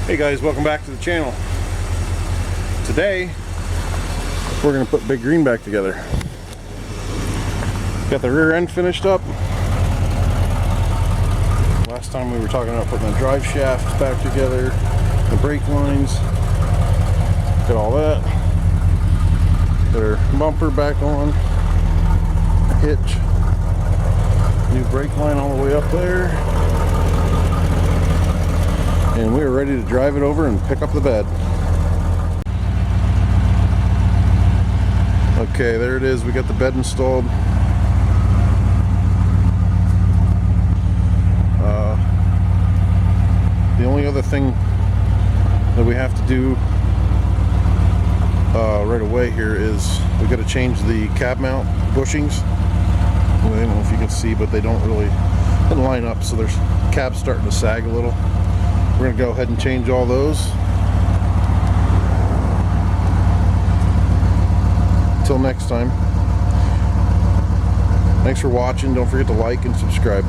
Hey guys, welcome back to the channel. Today we're going to put Big Green back together. Got the rear end finished up. Last time we were talking about putting the drive shafts back together, the brake lines, got all that. Got our bumper back on, hitch, new brake line all the way up there. And we are ready to drive it over and pick up the bed. Okay, there it is. We got the bed installed. The only other thing that we have to do right away here is we got to change the cab mount bushings. I don't know if you can see, but they don't really line up, so there's cab's starting to sag a little. We're going to go ahead and change all those. Until next time. Thanks for watching. Don't forget to like and subscribe.